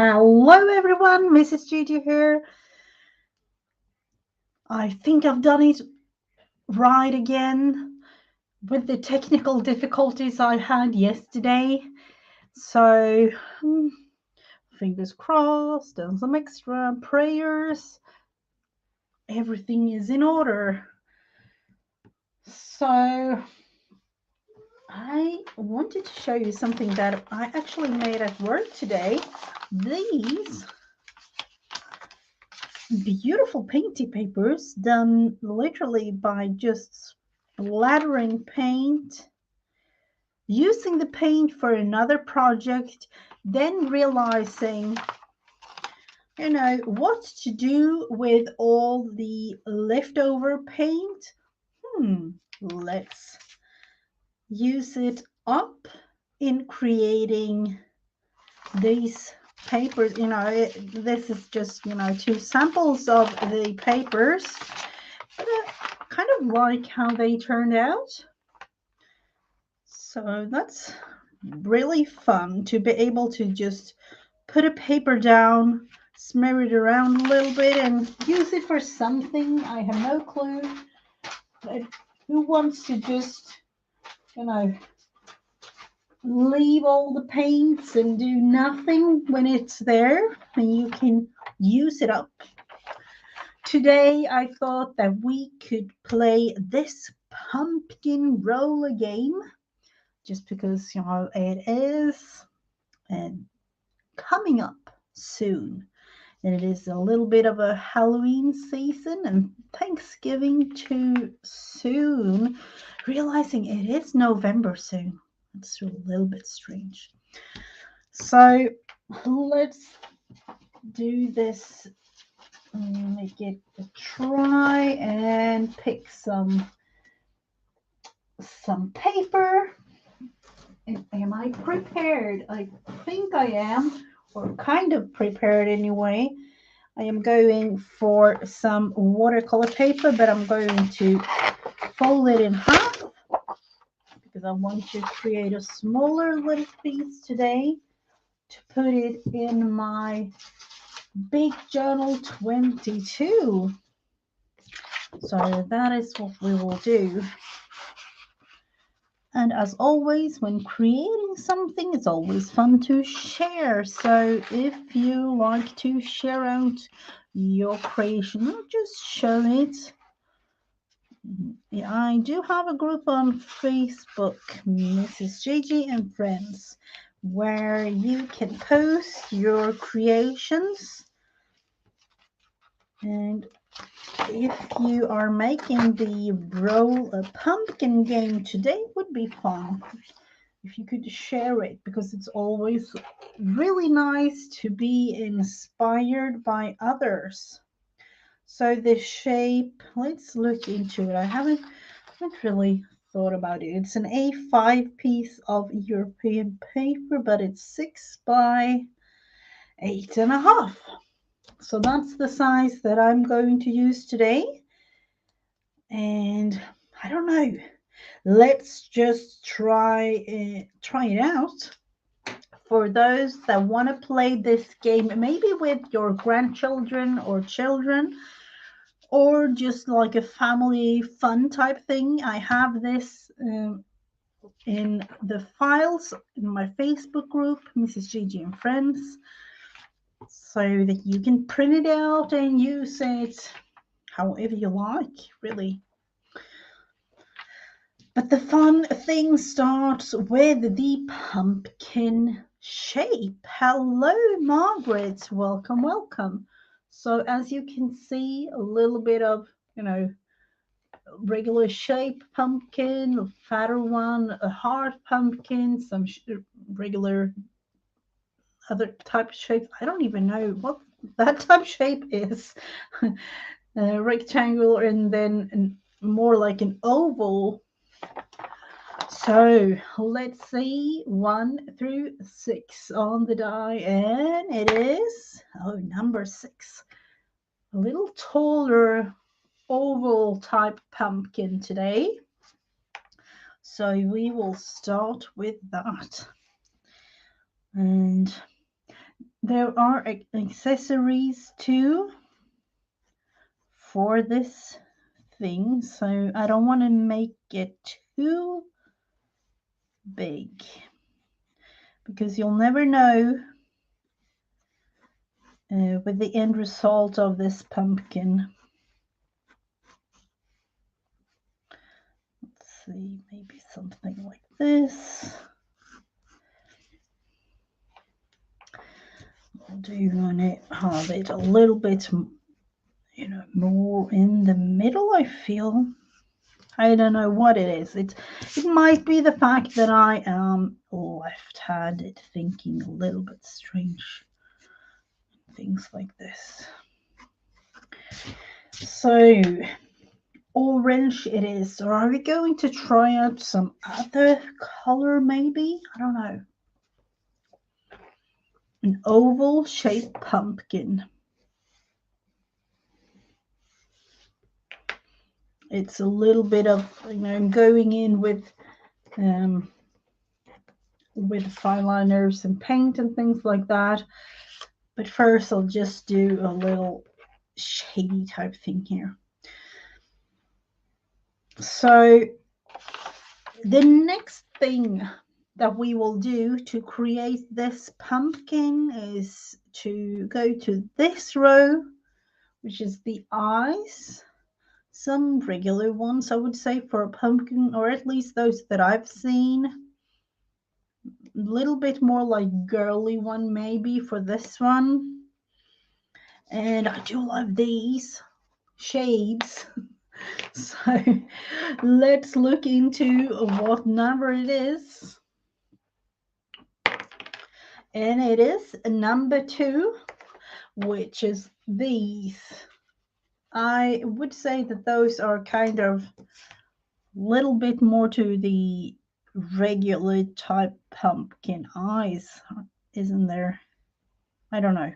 Hello everyone, Mrs. Gigi here. I think I've done it right again with the technical difficulties I had yesterday. So, fingers crossed and some extra prayers. Everything is in order. So, I wanted to show you something that I actually made at work today. These beautiful painty papers done literally by just splattering paint, using the paint for another project, then realizing, what to do with all the leftover paint. Let's use it up in creating these papers. This is just, two samples of the papers, but I kind of like how they turned out. So that's really fun to be able to just put a paper down, smear it around a little bit, and use it for something. I have no clue. But who wants to just, leave all the paints and do nothing when it's there and you can use it up? Today I thought that we could play this pumpkin roller game just because it is coming up soon, and it is a little bit of a Halloween season and Thanksgiving too soon, realizing it is November soon. It's a little bit strange. So let's do this. Make it a try and pick some paper. Am I prepared? I think I am, or kind of prepared anyway. I am going for some watercolor paper, but I'm going to fold it in half because I want to create a smaller little piece today to put it in my big journal 22. So that is what we will do. And as always, when creating something, it's always fun to share. So if you like to share out your creation, not just show it. Yeah, I do have a group on Facebook, Mrs. Gigi and Friends, where you can post your creations. And if you are making the roll a pumpkin game today, would be fun if you could share it, because it's always really nice to be inspired by others. So the shape, let's look into it. I haven't really thought about it. It's an A5 piece of European paper, but it's 6 by 8.5. So that's the size that I'm going to use today. And I don't know. Let's just try it out. For those that want to play this game, maybe with your grandchildren or children, or just like a family fun type thing, I have this in the files in my Facebook group, Mrs. Gigi and Friends, so that you can print it out and use it however you like, really. But the fun thing starts with the pumpkin shape. Hello, Margaret. Welcome, welcome. So as you can see, a little bit of, regular shape pumpkin, a fatter one, a heart pumpkin, some regular other type of shape. I don't even know what that type shape is. Rectangular, and then more like an oval. So let's see, 1 through 6 on the die, and it is, number 6. A little taller oval type pumpkin today. So we will start with that. And there are accessories too for this thing, so I don't want to make it too big because you'll never know with the end result of this pumpkin. Let's see, maybe something like this. Do you want to have it a little bit, more in the middle? I feel. I don't know what it is. It might be the fact that I am left-handed, thinking a little bit strange things like this. So orange it is. Or are we going to try out some other color? Maybe, I don't know. An oval shaped pumpkin. It's a little bit of, I'm going in with fine liners and paint and things like that. But first I'll just do a little shady type thing here. So the next thing that we will do to create this pumpkin is to go to this row, which is the eyes. Some regular ones, I would say, for a pumpkin, or at least those that I've seen. A little bit more like girly one maybe for this one. And I do love these shades. So let's look into what number it is. And it is number 2, which is these. I would say that those are kind of a little bit more to the regular type pumpkin eyes, isn't there? I don't know.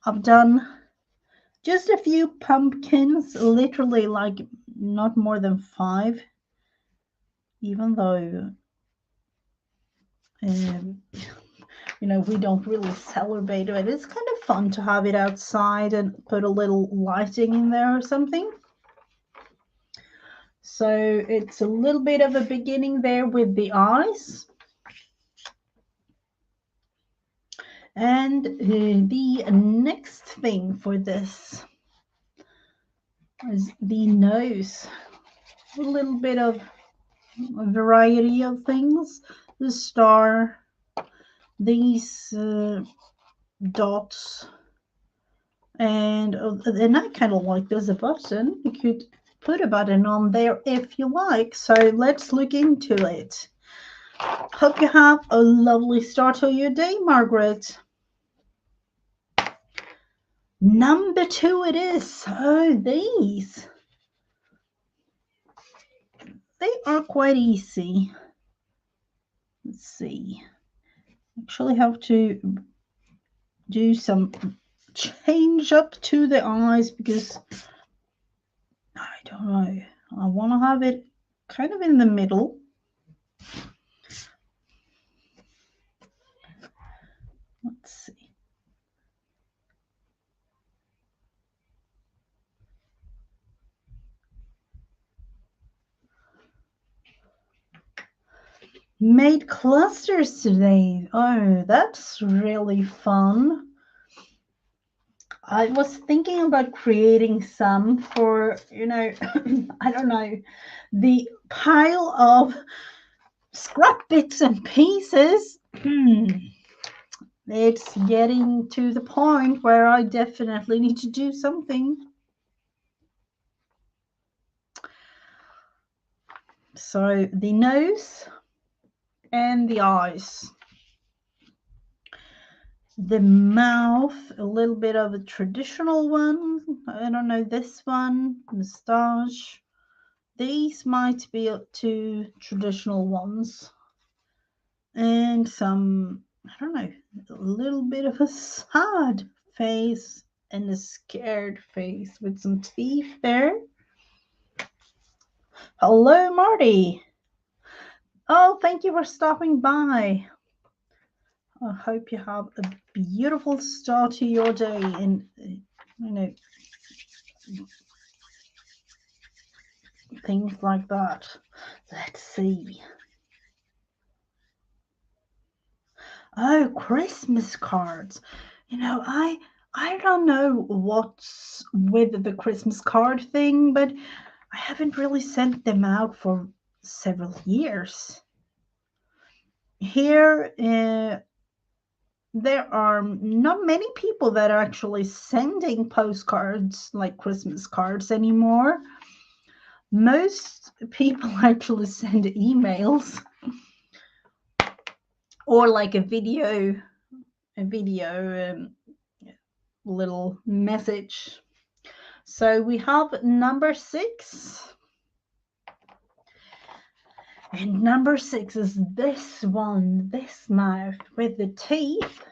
I've done just a few pumpkins, literally like not more than 5, even though we don't really celebrate it. It's kind of fun to have it outside and put a little lighting in there or something. So it's a little bit of a beginning there with the eyes. And the next thing for this is the nose. A little bit of a variety of things. The star, these dots, and I kind of like there's a button. You could put a button on there if you like. So let's look into it. Hope you have a lovely start to your day, Margaret. Number 2 it is. Oh, these. They are quite easy. Let's see. Actually have to do some change up to the eyes because I don't know. I want to have it kind of in the middle. Let's see. Made clusters today. Oh, that's really fun. I was thinking about creating some for, I don't know, the pile of scrap bits and pieces. It's getting to the point where I definitely need to do something. So the nose and the eyes. The mouth, a little bit of a traditional one. I don't know, this one, moustache. These might be 2 traditional ones. And some, I don't know, a little bit of a sad face and a scared face with some teeth there. Hello, Marty. Oh, thank you for stopping by. I hope you have a beautiful start to your day, and things like that. Let's see. Oh, Christmas cards. I don't know what's with the Christmas card thing, but I haven't really sent them out for several years. Here, there are not many people that are actually sending postcards like Christmas cards anymore. Most people actually send emails or like a video little message. So we have number 6. And number 6 is this one, this mouth with the teeth.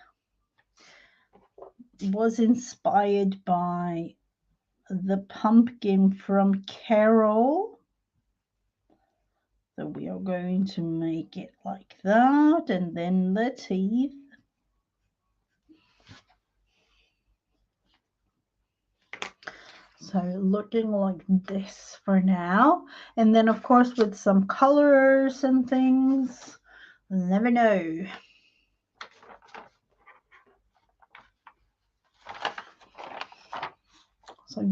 Was inspired by the pumpkin from Carol. So we are going to make it like that, and then the teeth. So looking like this for now. And then of course with some colors and things. We'll never know. So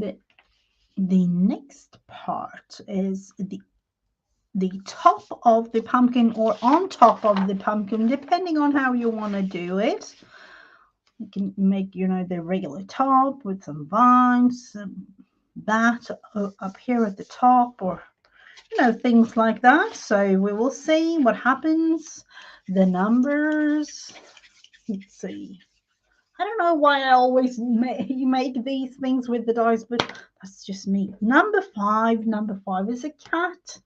the next part is the top of the pumpkin or on top of the pumpkin, depending on how you want to do it. You can make, the regular top with some vines, that up here at the top, or, things like that. So we will see what happens. The numbers, let's see. I don't know why I always make these things with the dice, but that's just me. Number 5 is a cat.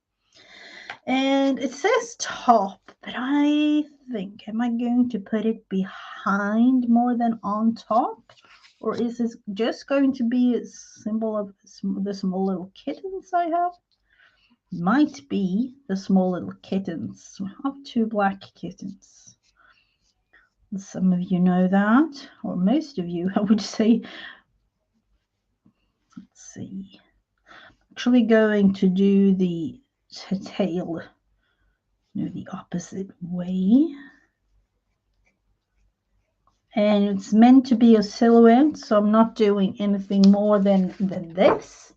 And it says top, but I think, am I going to put it behind more than on top? Or is this just going to be a symbol of the small little kittens I have? Might be the small little kittens. I have 2 black kittens. Some of you know that, or most of you, I would say. Let's see. Actually going to do the tail, the opposite way. And it's meant to be a silhouette, so I'm not doing anything more than this.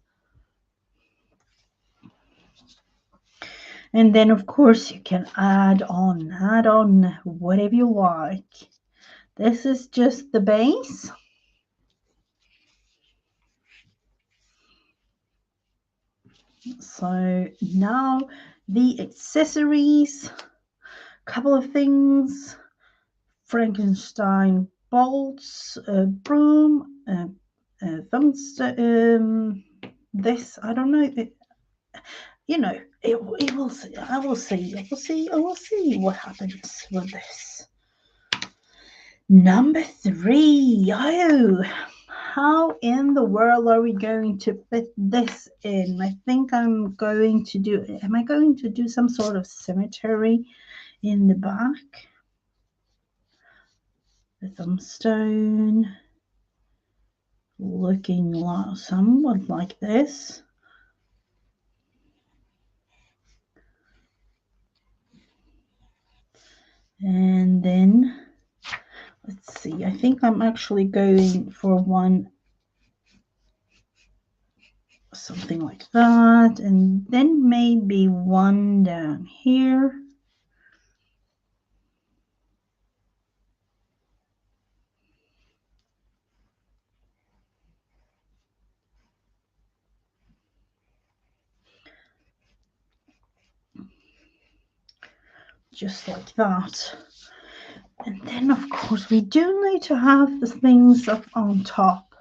And then, of course, you can add on whatever you like. This is just the base. So now the accessories, a couple of things. Frankenstein bolts, a broom, thumbstick, this, I don't know. It will see. I will see what happens with this. Number 3. Oh, how in the world are we going to fit this in? I think am I going to do some sort of cemetery in the back? The thumbstone looking somewhat like this. And then, let's see, I think I'm actually going for one, something like that, and then maybe one down here. Just like that. And then, of course, we do need to have the things up on top.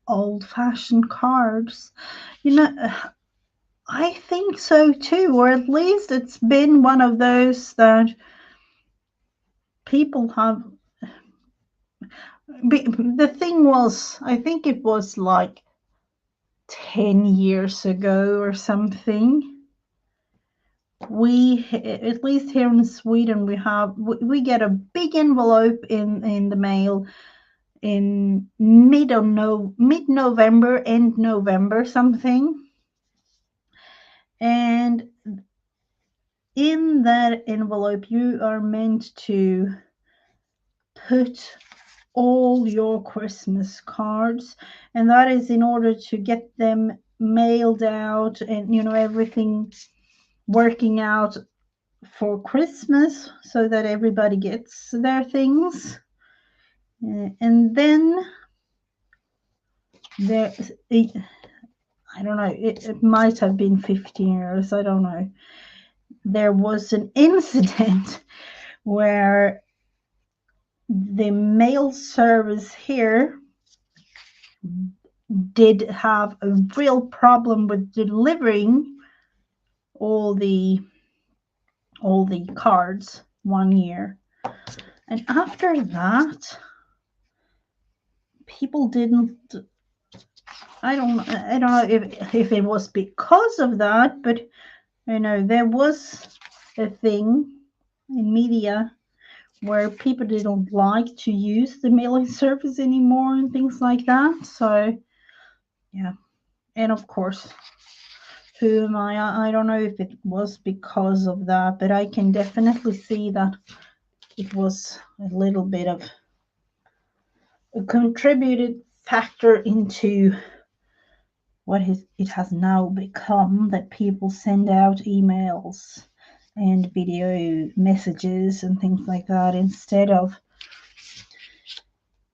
Old-fashioned cards. I think so too, or at least it's been one of those that people have. The thing was, I think it was like 10 years ago or something. we, at least here in Sweden, we get a big envelope in the mail in mid November, end November something, and in that envelope you are meant to put all your Christmas cards, and that is in order to get them mailed out and everything working out for Christmas so that everybody gets their things. And then there, I don't know, it might have been 15 years, I don't know. There was an incident where the mail service here did have a real problem with delivering all the cards one year. And after that, people didn't, I don't know if it was because of that, but there was a thing in media where people didn't like to use the mailing service anymore and things like that. So yeah, and of course, who am I don't know if it was because of that, but I can definitely see that it was a little bit of a contributed factor into what it has now become, that people send out emails and video messages and things like that instead of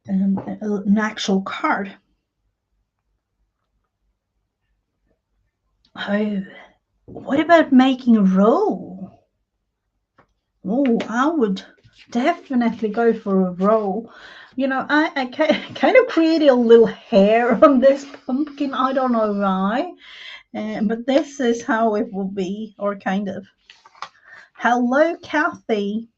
an actual card. Oh, what about making a roll? Oh, I would definitely go for a roll. I kind of created a little hair on this pumpkin. I don't know why, but this is how it will be, or kind of. Hello, Kathy.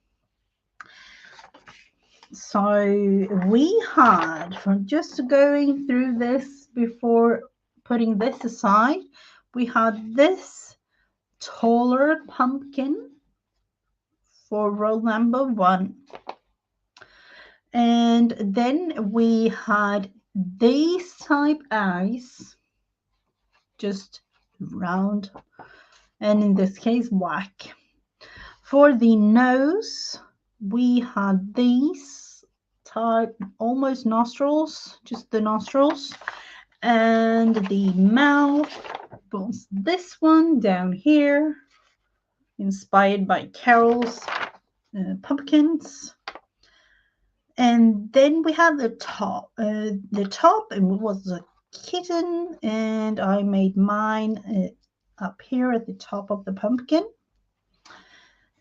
So we had, from just going through this before putting this aside, we had this taller pumpkin for roll number 1. And then we had these type eyes, just round, and in this case, whack. For the nose, we had these type, almost nostrils, just the nostrils, and the mouth was this one down here, inspired by Carol's pumpkins. And then we have the top. The top, it was a kitten, and I made mine up here at the top of the pumpkin.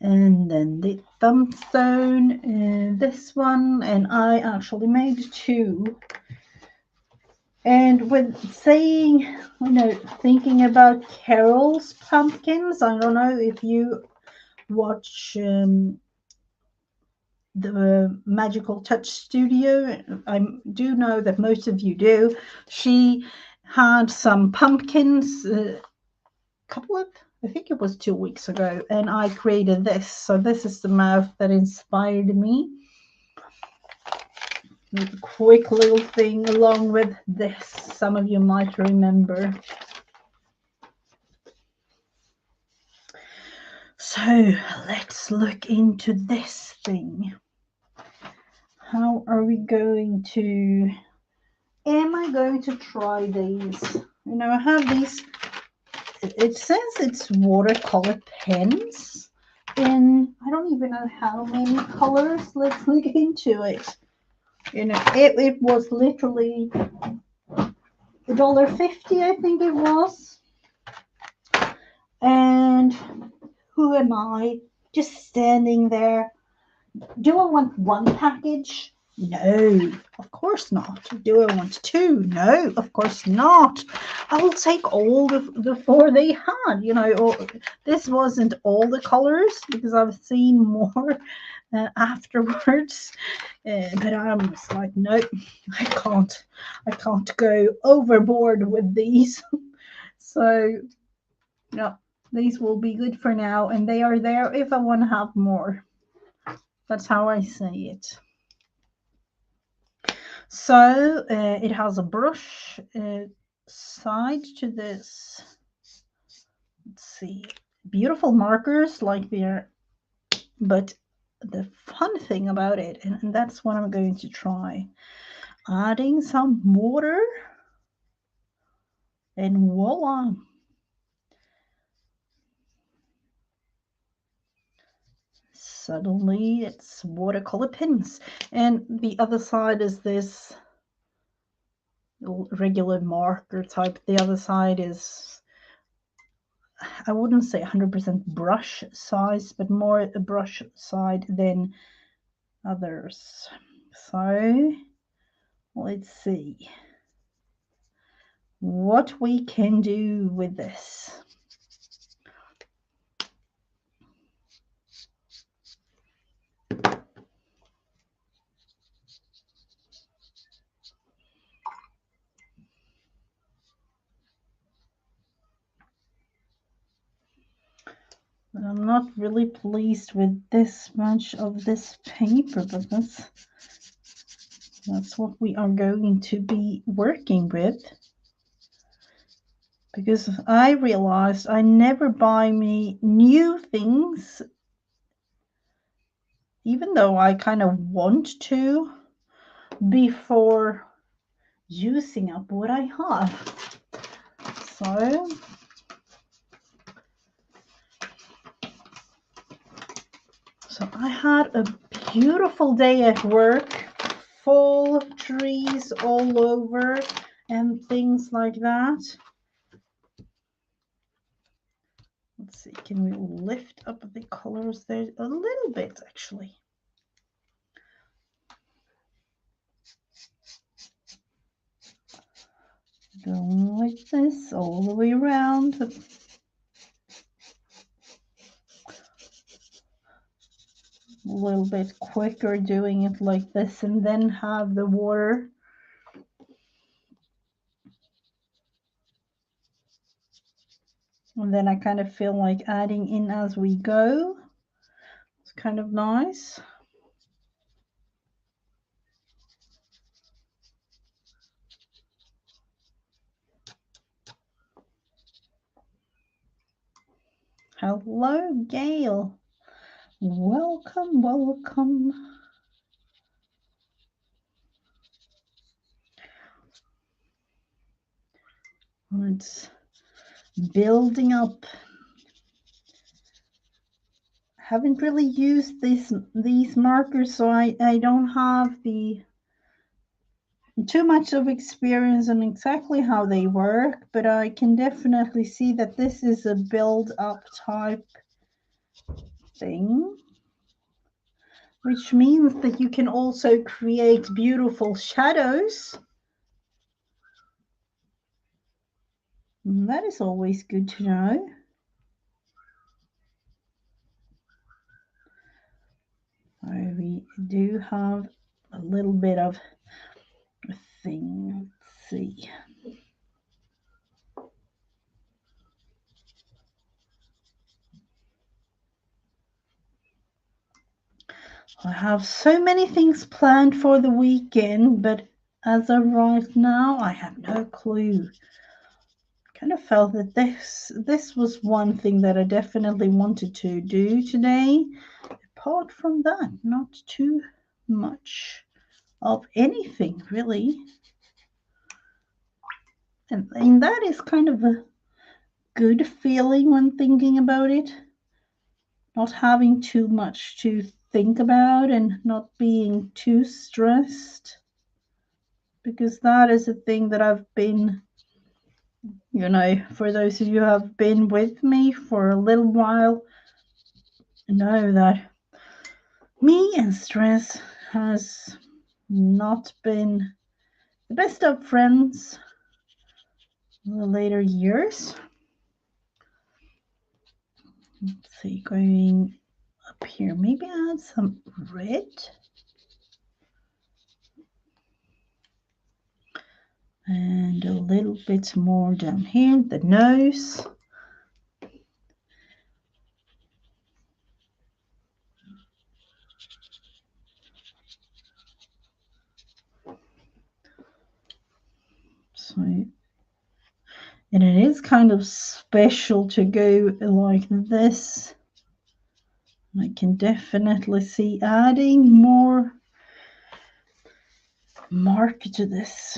And then the thumbstone, and this one, and I actually made 2. And with saying, thinking about Carol's pumpkins, I don't know if you watch the Magical Touch Studio. I do know that most of you do. She had some pumpkins I think it was 2 weeks ago, and I created this. So this is the mouth that inspired me. A quick little thing along with this, some of you might remember. So let's look into this thing. How are we going to, am I going to try these? I have these, it says it's watercolor pens, and I don't even know how many colors. Let's look into it. It was literally $1.50, I think it was. And who am I? Just standing there. Do I want 1 package? No, of course not. Do I want 2? No, of course not. I will take all the 4 they had. This wasn't all the colors, because I've seen more afterwards. But I'm just like, nope, I can't go overboard with these. So, no. These will be good for now, and they are there if I want to have more. That's how I say it. So it has a brush side to this. Let's see, beautiful markers like there, but the fun thing about it, and that's what I'm going to try, adding some water, and voila. Suddenly it's watercolor pins. And the other side is this regular marker type. The other side is, I wouldn't say 100% brush size, but more a brush side than others. So let's see what we can do with this. I'm not really pleased with this much of this paper, but that's what we are going to be working with. Because I realized I never buy me new things, even though I kind of want to, before using up what I have. So I had a beautiful day at work, full of trees all over and things like that. Let's see, can we lift up the colors there a little bit actually? Going like this all the way around. A little bit quicker doing it like this, and then have the water. And then I kind of feel like adding in as we go. It's kind of nice. Hello, Gail. Welcome, welcome. It's building up. Haven't really used these markers, so I don't have the too much of experience on exactly how they work, but I can definitely see that this is a build up type thing, which means that you can also create beautiful shadows. That is always good to know. We do have a little bit of a thing. Let's see. I have so many things planned for the weekend, but as of right now, I have no clue. Kind of felt that this was one thing that I definitely wanted to do today. Apart from that, not too much of anything really. And that is kind of a good feeling when thinking about it. Not having too much to think about and not being too stressed. Because that is a thing that I've been, for those of you who have been with me for a little while, know that me and stress has not been the best of friends in the later years. Let's see, going up here, maybe add some red. And a little bit more down here, the nose. So, and it is kind of special to go like this. I can definitely see adding more mark to this.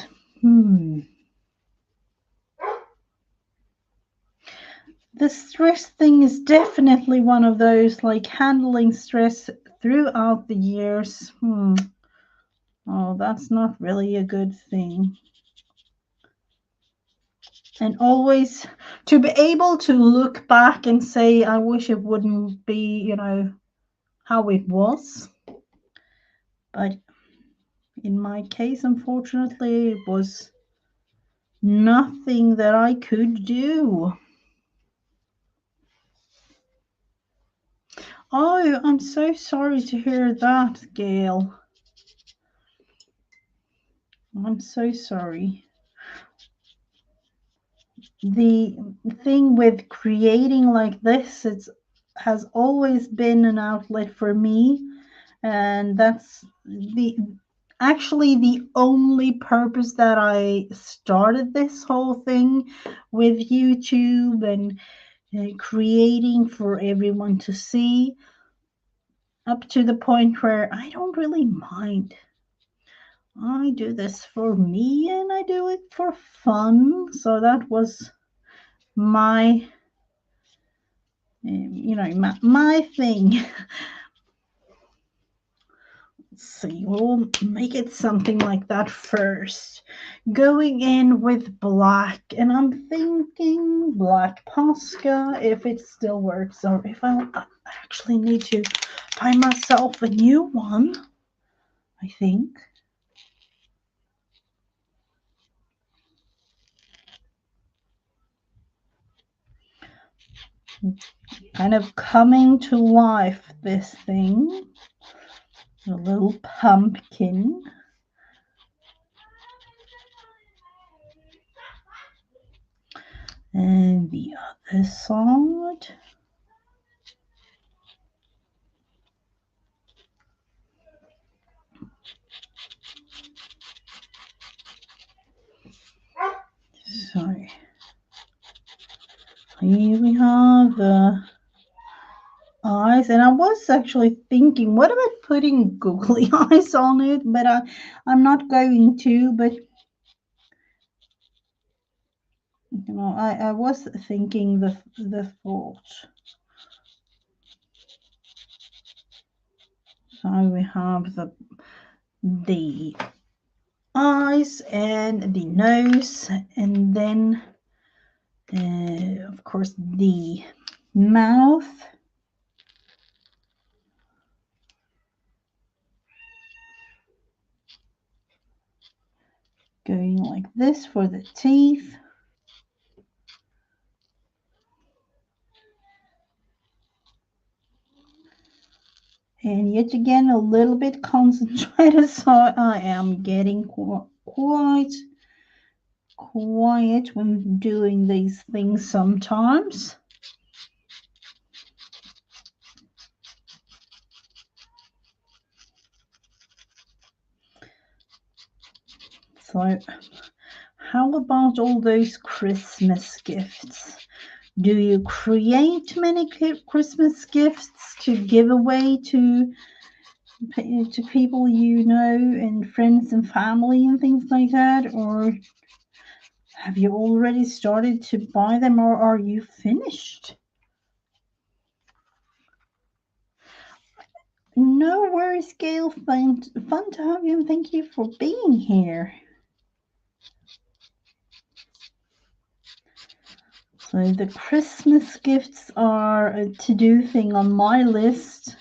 The stress thing is definitely one of those, like handling stress throughout the years. Oh, that's not really a good thing. And always to be able to look back and say, I wish it wouldn't be, how it was. But in my case, unfortunately, it was nothing that I could do. Oh, I'm so sorry to hear that, Gail. I'm so sorry. The thing with creating like this, it has always been an outlet for me, and that's actually the only purpose that I started this whole thing with YouTube and creating for everyone to see, up to the point where I don't really mind. I do this for me and I do it for fun. So that was my, my thing. Let's see, we'll make it something like that first. Going in with black, and I'm thinking black Posca, if it still works, or if I actually need to buy myself a new one, I think. Kind of coming to life, this thing. A little pumpkin. And the other side. So here we have the eyes, and I was actually thinking, what about putting googly eyes on it? But I'm not going to. But I was thinking the thought. So we have the eyes and the nose, and then of course the mouth. Going like this for the teeth. And yet again, a little bit concentrated, so I am getting quite quiet when doing these things sometimes. So how about all those Christmas gifts? Do you create many Christmas gifts to give away to people you know and friends and family and things like that? Or have you already started to buy them, or are you finished? No worries, Gail. Fun to have you, and thank you for being here. So the Christmas gifts are a to-do thing on my list.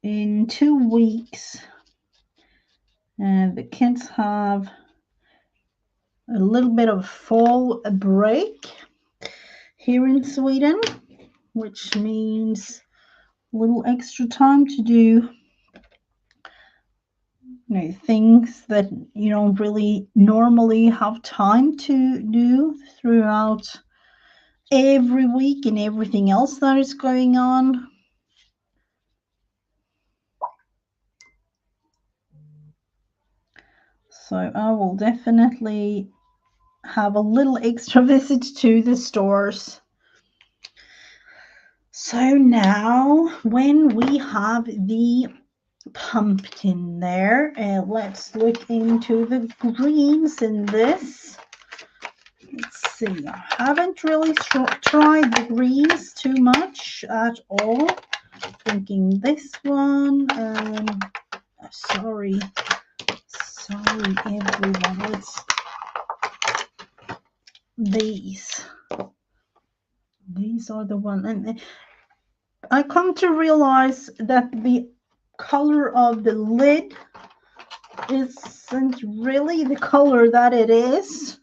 In 2 weeks, the kids have a little bit of fall break here in Sweden, which means a little extra time to do things that you don't really normally have time to do throughout every week and everything else that is going on. So I will definitely have a little extra visit to the stores. So now when we have the pumpkin there, let's look into the greens in this. Let's see, I haven't really tried the greens too much at all. Thinking this one, sorry everyone, it's these are the one, and I come to realize that the color of the lid isn't really the color that it is,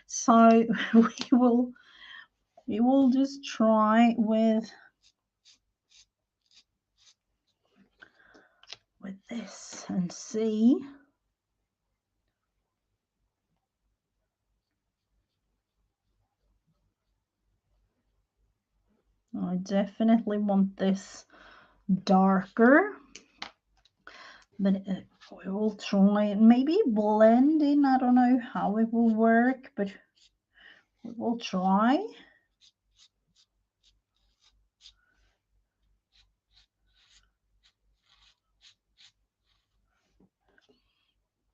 so we will just try with this and see. I definitely want this darker, but we will try and maybe blend in. I don't know how it will work, but we will try.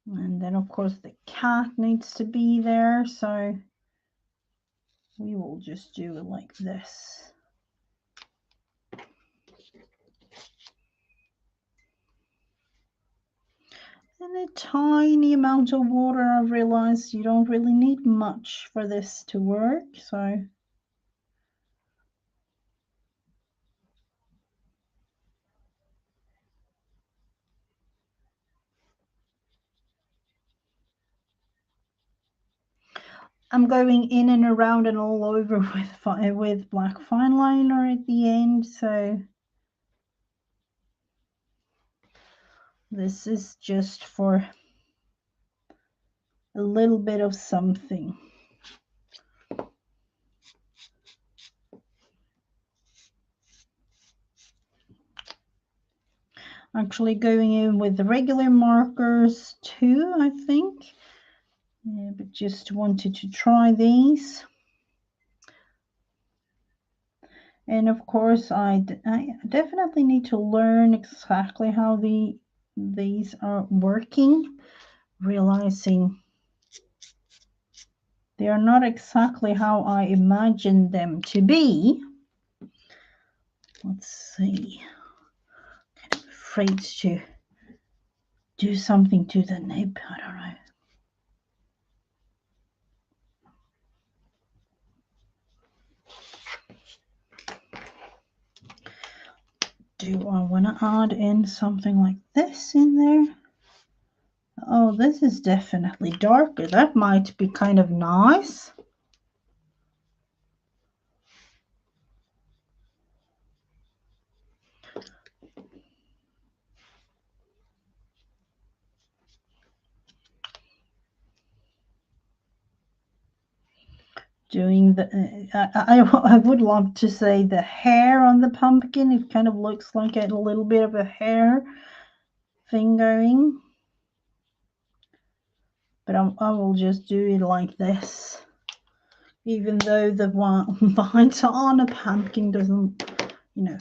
And then of course the cat needs to be there, so we will just do it like this. And a tiny amount of water. I realized you don't really need much for this to work, so I'm going in and around and all over with black fine liner at the end, so this is just for a little bit of something. Actually going in with the regular markers too, I think. Yeah, but just wanted to try these. And of course, I definitely need to learn exactly how these are working, realizing they are not exactly how I imagined them to be. Let's see. I'm afraid to do something to the nib. I don't know. Do I want to add in something like this in there? Oh, this is definitely darker. That might be kind of nice. Doing the I would love to say the hair on the pumpkin. It kind of looks like a little bit of a hair thing going, but I will just do it like this, even though the vines on a pumpkin doesn't, you know,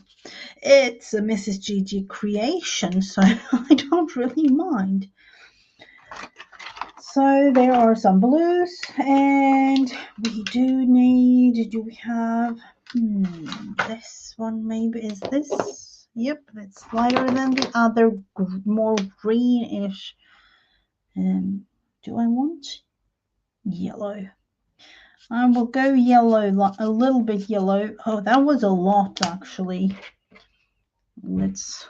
it's a Mrs. Gigi creation, so I don't really mind. So there are some blues, and we do we have this one? Maybe is this? Yep, it's lighter than the other, more greenish. Do I want yellow? I will go yellow, a little bit yellow. Oh, that was a lot actually. Let's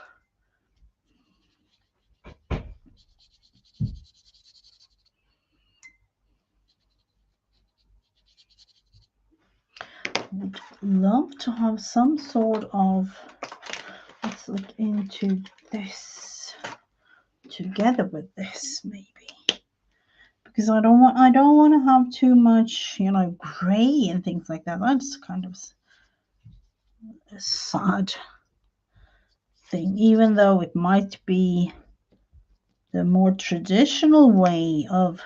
would love to have some sort of, let's look into this together with this maybe, because I don't want to have too much, you know, gray and things like that. That's kind of a sad thing, even though it might be the more traditional way of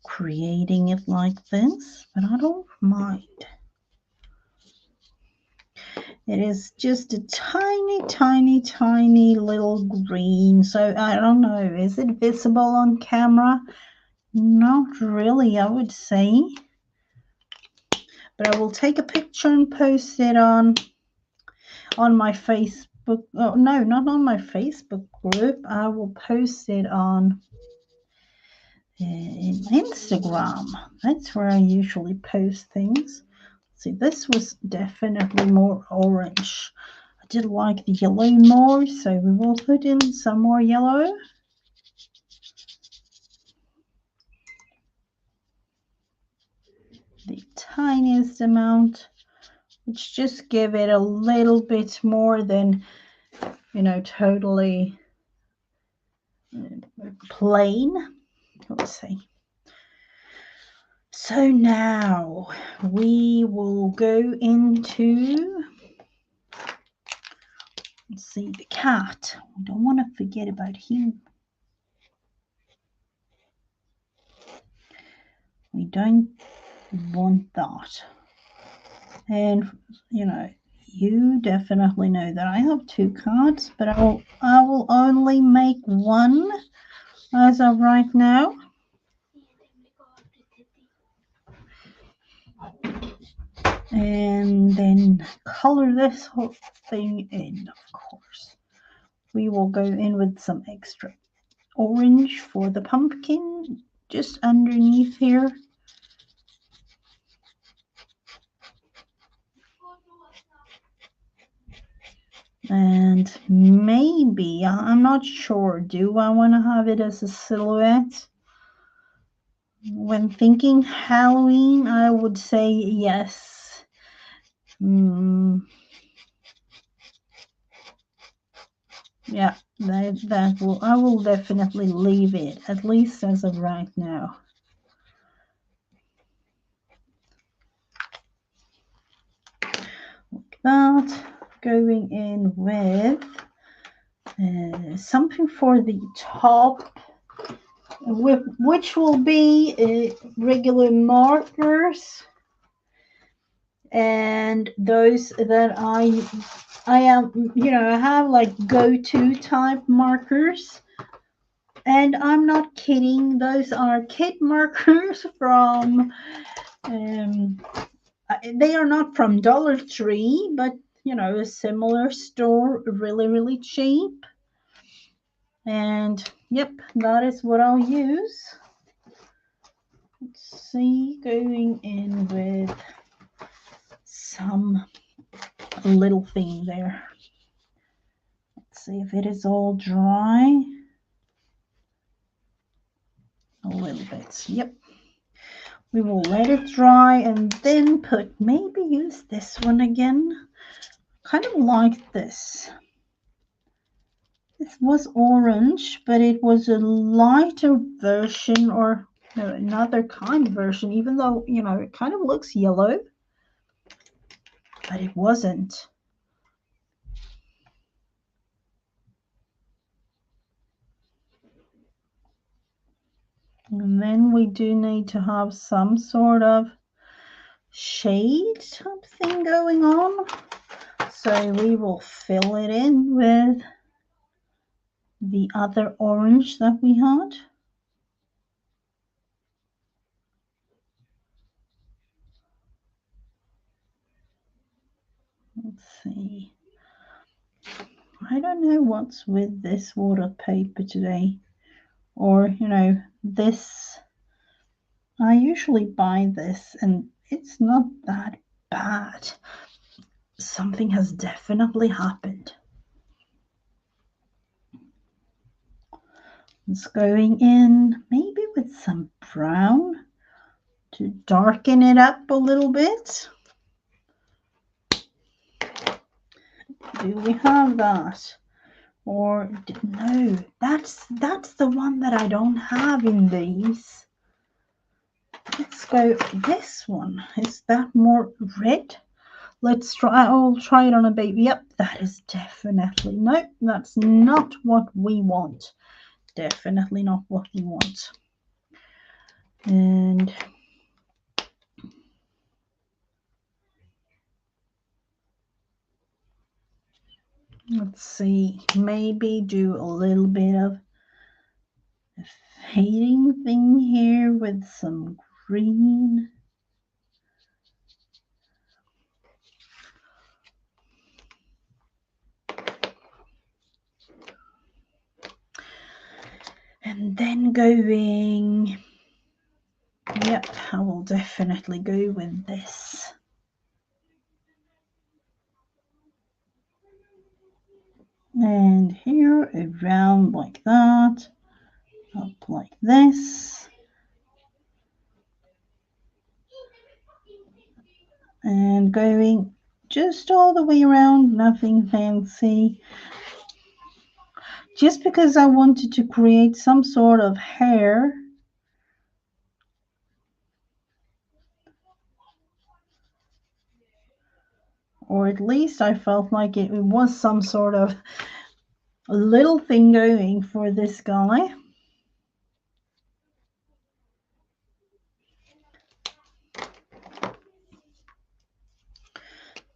creating it like this, but I don't mind. It is just a tiny, tiny, tiny little green. So I don't know, is it visible on camera? Not really, I would say. But I will take a picture and post it on my Facebook. Oh, no, not on my Facebook group. I will post it on Instagram. That's where I usually post things. See, this was definitely more orange. I did like the yellow more, so we will put in some more yellow. The tiniest amount, which just give it a little bit more than, totally plain, let's say. So now we will go into, let's see, the cat. We don't want to forget about him. We don't want that. And, you definitely know that I have 2 cards, but I will only make one as of right now. And then color this whole thing in, of course. We will go in with some extra orange for the pumpkin just underneath here. And maybe, I'm not sure, do I want to have it as a silhouette? When thinking Halloween, I would say yes. Yeah, I will definitely leave it, at least as of right now. Like that. Going in with something for the top, which will be regular markers, and those that I am, I have like go-to type markers. And I'm not kidding, those are kit markers from they are not from Dollar Tree, but a similar store, really, really cheap. And yep, that is what I'll use. Let's see, going in with some little thing there. Let's see if it is all dry. A little bit, yep. We will let it dry and then maybe use this one again. Kind of like this. This was orange, but it was a lighter version, or another kind of version, even though, it kind of looks yellow, but it wasn't. And then we do need to have some sort of shade type thing going on. So we will fill it in with the other orange that we had. Let's see. I don't know what's with this water paper today. Or, this. I usually buy this and it's not that bad. Something has definitely happened. It's going in maybe with some brown to darken it up a little bit. Do we have that? Or no, that's the one that I don't have in these. Let's go this one. Is that more red? Let's try. I'll try it on a baby. Yep, that is definitely, nope, that's not what we want. definitely not what we want. And let's see, maybe do a little bit of a fading thing here with some green. And then going, yep, I will definitely go with this. And here around like that, up like this. And going just all the way around, nothing fancy. Just because I wanted to create some sort of hair. Or at least I felt like it was some sort of a little thing going for this guy.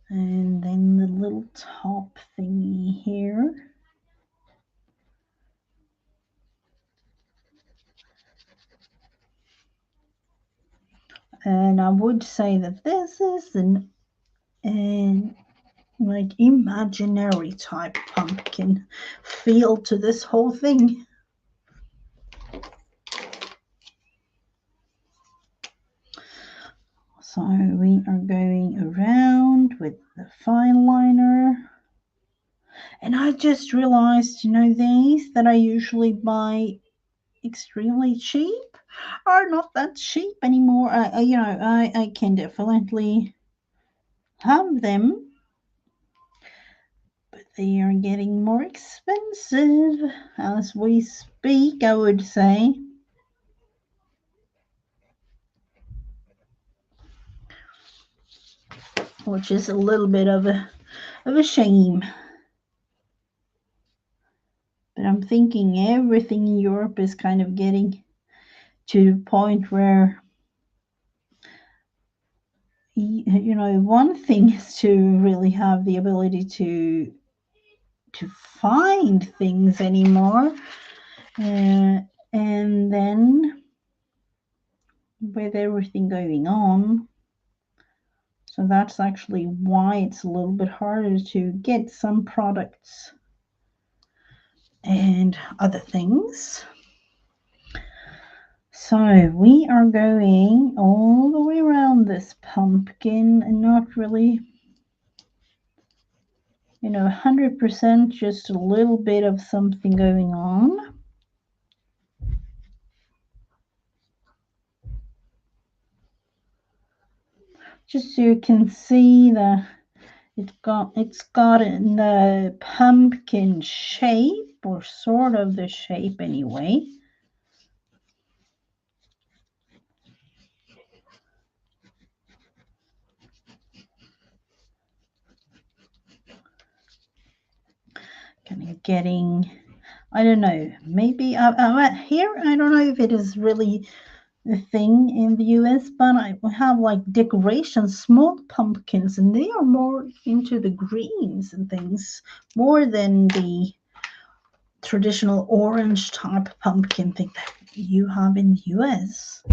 And then the little top thingy here. And I would say that this is an like imaginary type pumpkin feel to this whole thing. So we are going around with the fine liner. And I just realized, these that I usually buy extremely cheap are not that cheap anymore. I can definitely have them, but they are getting more expensive as we speak, I would say. Which is a little bit of a shame. But I'm thinking everything in Europe is kind of getting to the point where, one thing is to really have the ability to find things anymore. And then with everything going on, so that's actually why it's a little bit harder to get some products and other things. So we are going all the way around this pumpkin and not really, 100%, just a little bit of something going on. Just so you can see that it's got in the pumpkin shape, or sort of the shape anyway. Kind of getting, I don't know, maybe here, I don't know if it is really a thing in the US, but I have like decorations, small pumpkins, and they are more into the greens and things, more than the traditional orange type pumpkin thing that you have in the US.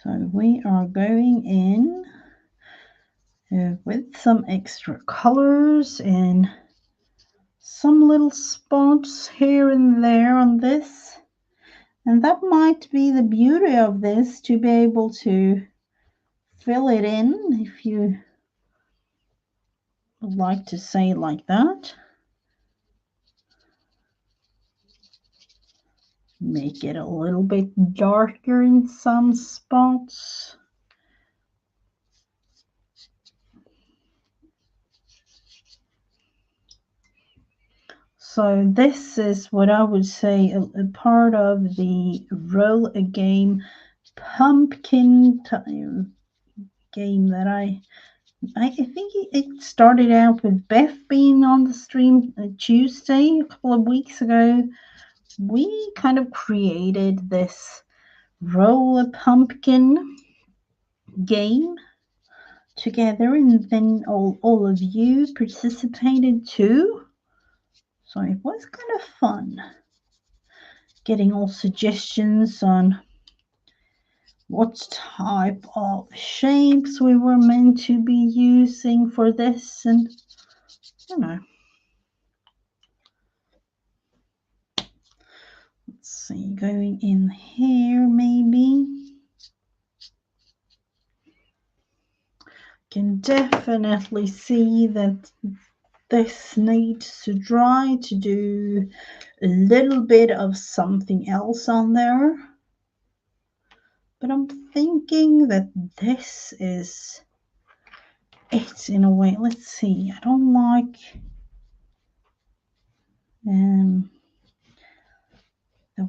So we are going in with some extra colors and some little spots here and there on this. And that might be the beauty of this, to be able to fill it in, if you would like to say it like that. Make it a little bit darker in some spots. So this is what I would say a part of the roll a game pumpkin game that I I think it started out with Beth being on the stream Tuesday, a couple of weeks ago. We kind of created this roll a pumpkin game together, and then all of you participated too. So it was kind of fun getting all suggestions on what type of shapes we were meant to be using for this, and you know. Let's see, going in here maybe. Can definitely see that this needs to dry to do a little bit of something else on there. But I'm thinking that this is it in a way. Let's see. I don't like the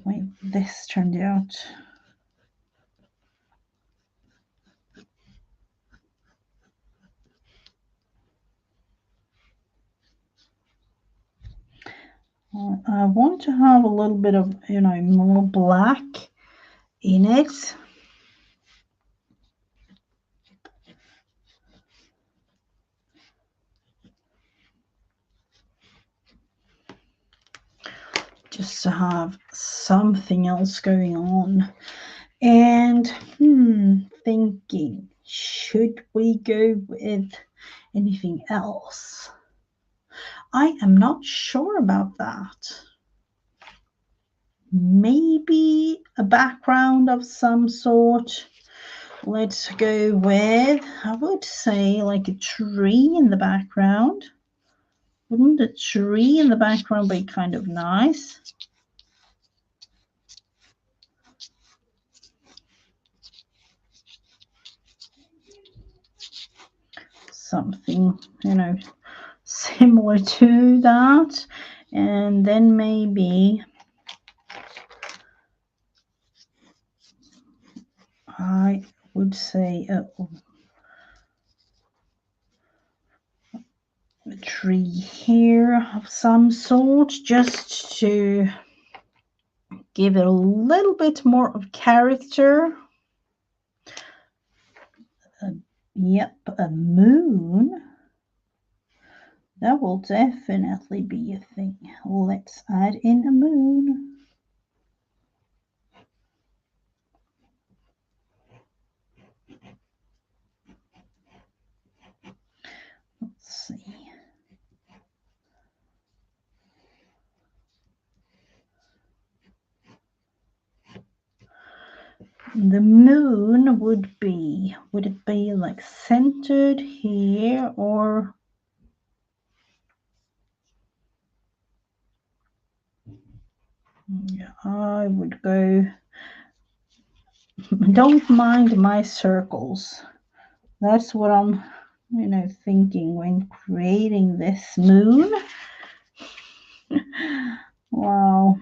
way this turned out. I want to have a little bit of, more black in it. Just to have something else going on. And thinking, should we go with anything else? I am not sure about that. Maybe a background of some sort. Let's go with, I would say, like a tree in the background. Wouldn't a tree in the background be kind of nice? Something, similar to that. And then maybe I would say a tree here of some sort, just to give it a little bit more of character. Yep, a moon. That will definitely be a thing. Let's add in a moon. Let's see. The moon would it be like centered here, or yeah, I would go, don't mind my circles. That's what I'm, thinking when creating this moon. Wow.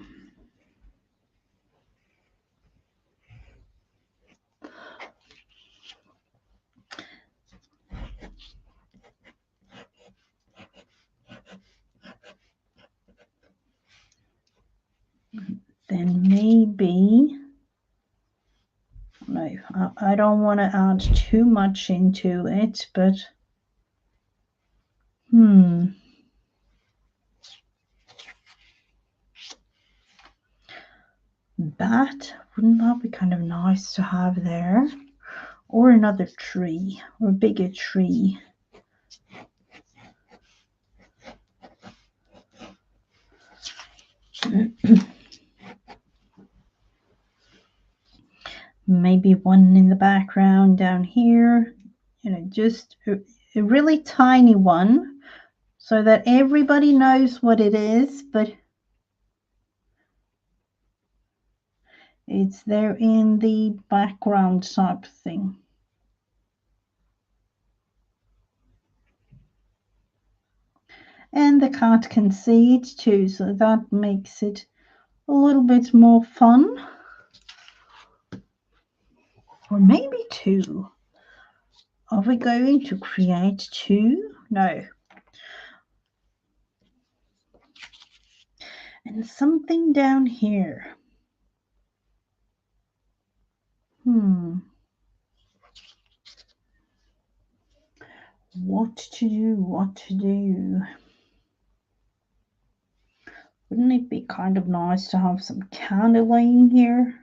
Then maybe, no, I don't want to add too much into it, but bat, wouldn't that be kind of nice to have there? Or another tree, or a bigger tree. Maybe one in the background down here, just a really tiny one, so that everybody knows what it is, but it's there in the background type thing. And the cat can see it too, so that makes it a little bit more fun. Or maybe two. Are we going to create two? No. And something down here. What to do, what to do. Wouldn't it be kind of nice to have some candling here?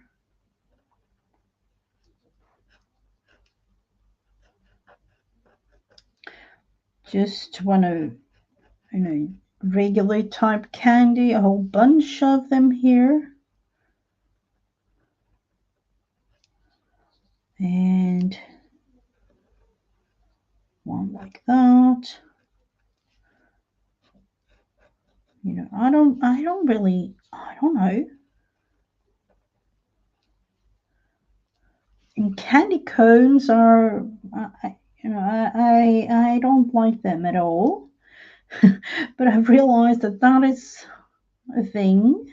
Just want to, regular type candy, a whole bunch of them here. And one like that. I don't know. And candy cones are, I don't like them at all. But I've realized that is a thing.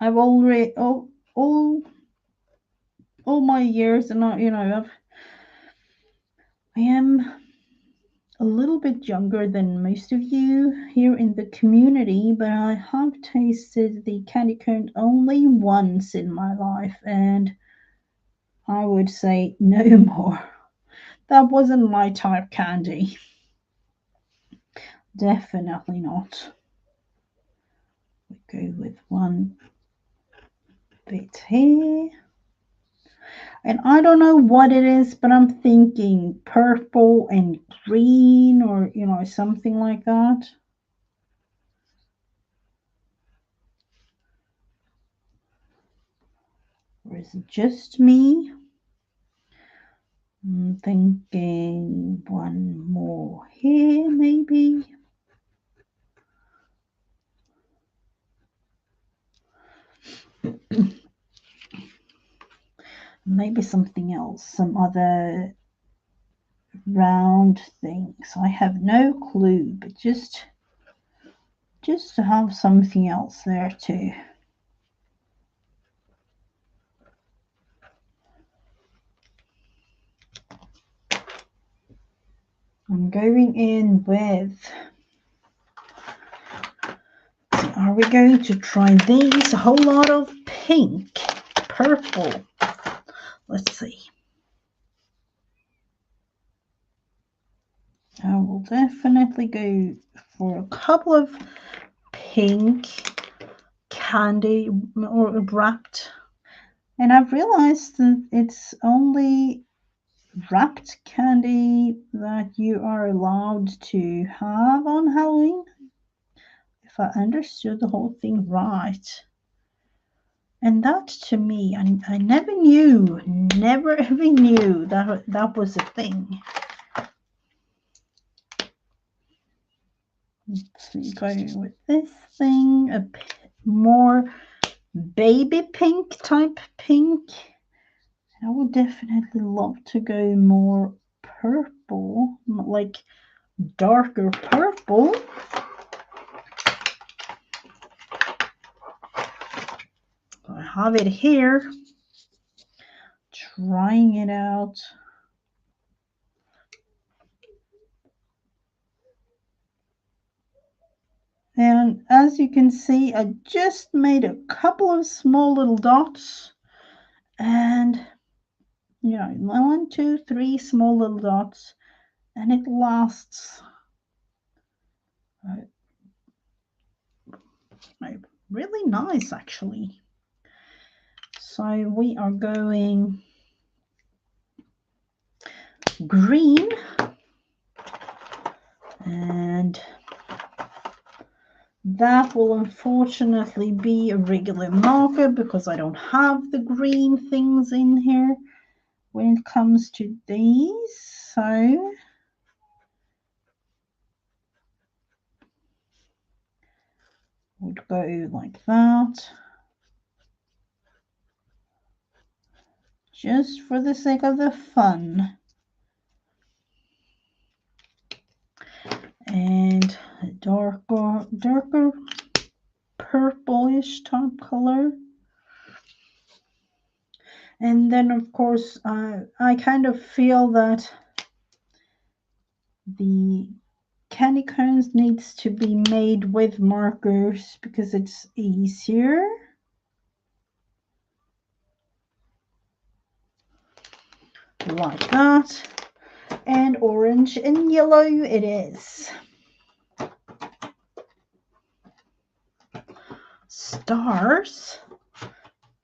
I've already all my years, and I am a little bit younger than most of you here in the community, but I have tasted the candy cone only once in my life, and I would say no more. That wasn't my type candy. Definitely not. We go with one bit here. And I don't know what it is, but I'm thinking purple and green, or, something like that. Or is it just me? I'm thinking one more here, maybe. Maybe something else, some other round things. I have no clue, but just to have something else there too. I'm going in with, are we going to try these? A whole lot of pink, purple. Let's see. I will definitely go for a couple of pink candy or wrapped. And I've realized that it's only wrapped candy that you are allowed to have on Halloween, if I understood the whole thing right. And that, to me, I never ever knew that was a thing. Let's go with this thing, a more baby pink type pink. I would definitely love to go more purple, like darker purple. I have it here, trying it out. And as you can see, I just made a couple of small little dots, and 1, 2, 3 small little dots, and it lasts really nice, actually. So we are going green, and that will unfortunately be a regular marker because I don't have the green things in here when it comes to these. So would go like that, just for the sake of the fun. And a darker purplish type color. And then, of course, I kind of feel that the candy cones needs to be made with markers because it's easier. Like that. And orange and yellow it is. Stars?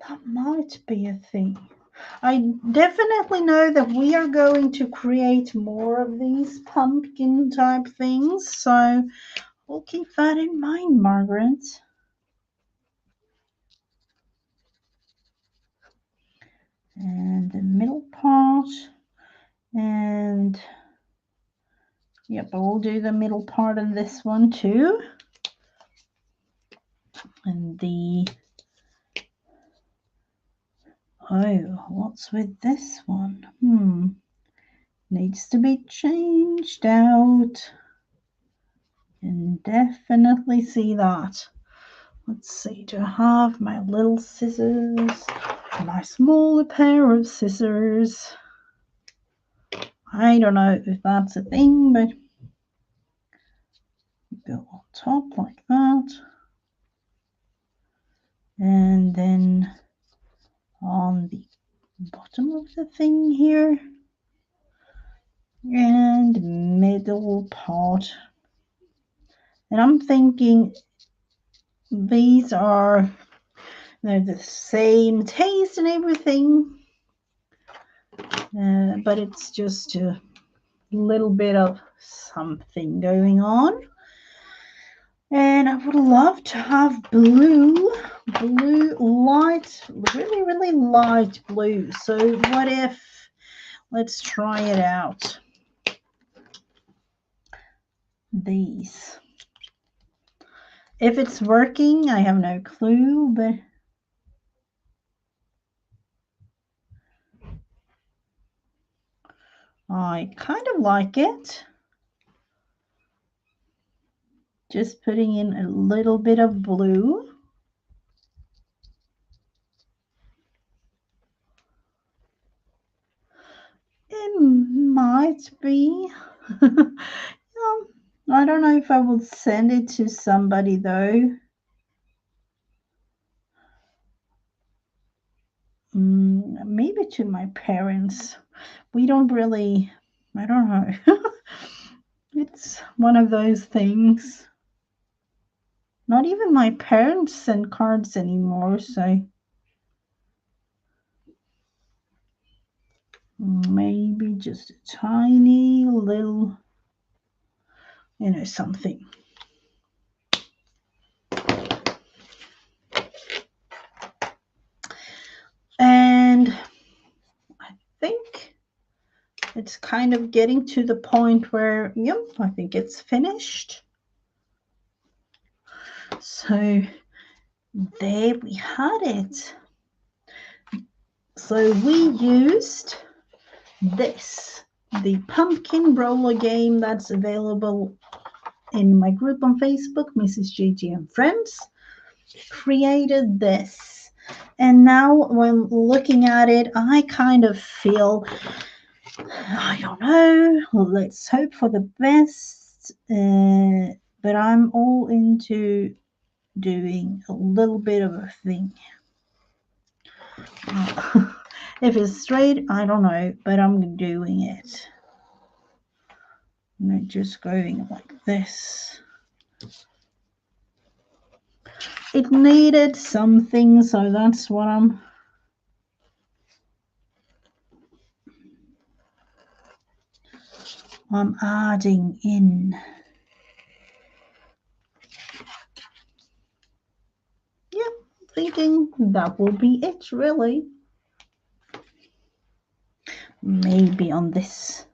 That might be a thing. I definitely know that we are going to create more of these pumpkin type things, so we'll keep that in mind, Margaret. And the middle part, and yep, I will do the middle part of this one too. And the, oh, what's with this one? Needs to be changed out. Can definitely see that. Let's see, do I have my little scissors? My smaller pair of scissors. I don't know if that's a thing, but go on top like that. And then on the bottom of the thing here. And middle part. And I'm thinking these are, they're the same taste and everything, but it's just a little bit of something going on. And I would love to have blue light, really, really light blue. So what if, let's try it out. These. If it's working, I have no clue, but I kind of like it. Just putting in a little bit of blue. It might be. I don't know if I will send it to somebody though. Maybe to my parents. We don't really, I don't know. It's one of those things. Not even my parents send cards anymore, so maybe just a tiny little, something. And I think it's kind of getting to the point where, yep, I think it's finished. So there we had it. So we used this, the pumpkin roller game that's available in my group on Facebook, Mrs. JG and Friends, created this. And now when looking at it, I kind of feel, I don't know, let's hope for the best. But I'm all into doing a little bit of a thing. If it's straight, I don't know, but I'm doing it. I'm just going like this. It needed something, so that's what I'm adding in. Yeah, thinking that will be it, really. Maybe on this,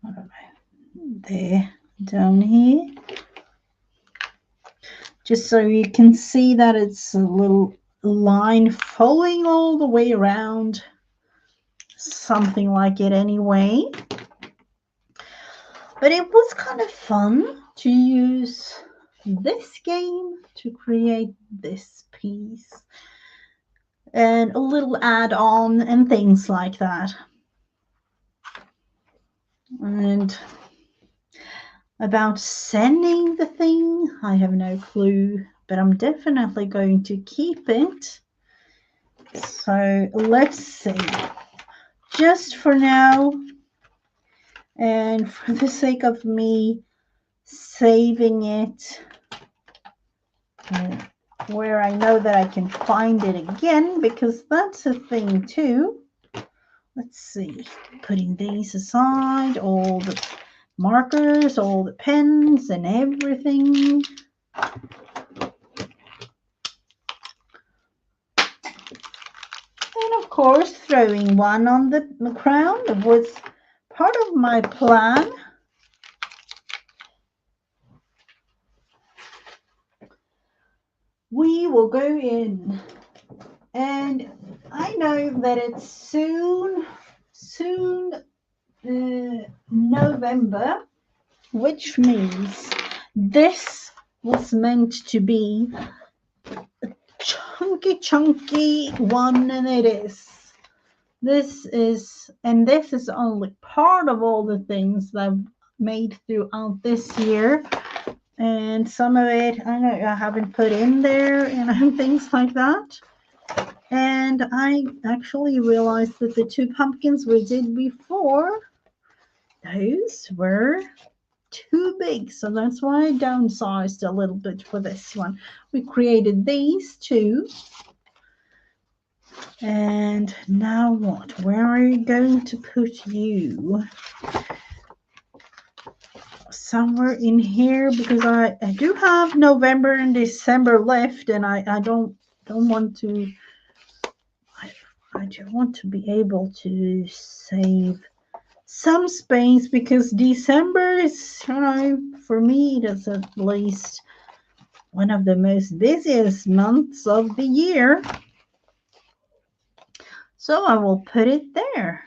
I don't know, there, down here. Just so you can see that it's a little line following all the way around. Something like it anyway. But it was kind of fun to use this game to create this piece. and a little add-on and things like that. And about sending the thing, I have no clue, but I'm definitely going to keep it. So let's see. Just for now, and for the sake of me saving it where I know that I can find it again, because that's a thing too. Let's see, putting these aside, all the markers, all the pens and everything. And of course, throwing one on the ground was part of my plan. We will go in, and I know that it's soon November, which means this was meant to be a chunky one, and it is. This is only part of all the things that I've made throughout this year. And some of it I know I haven't put in there and things like that. And I actually realized that the 2 pumpkins we did before, those were too big. So that's why I downsized a little bit for this one. We created these 2. And now what? Where are you going to put you? Somewhere in here, because I do have November and December left, and I don't want to. I do want to be able to save some space, because December is, for me, it is at least one of the most busiest months of the year. So I will put it there.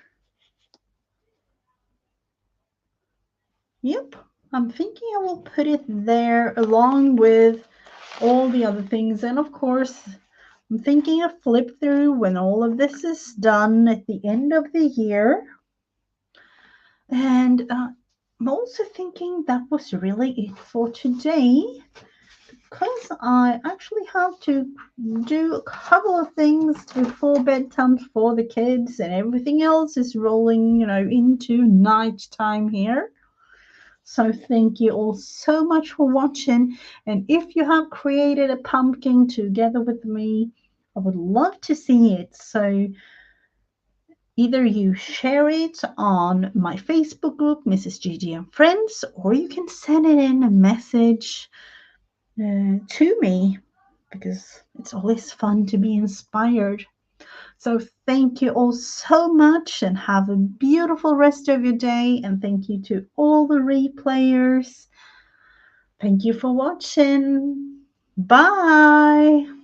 Yep, I'm thinking I will put it there along with all the other things. And of course, I'm thinking a flip through when all of this is done at the end of the year. And I'm also thinking that was really it for today, because I actually have to do a couple of things before bedtime for the kids, and everything else is rolling, into night time here. So thank you all so much for watching. And if you have created a pumpkin together with me, I would love to see it. So either you share it on my Facebook group, Mrs. Gigi and Friends, or you can send it in a message to me, because it's always fun to be inspired. So thank you all so much, and have a beautiful rest of your day. And thank you to all the replayers. Thank you for watching. Bye.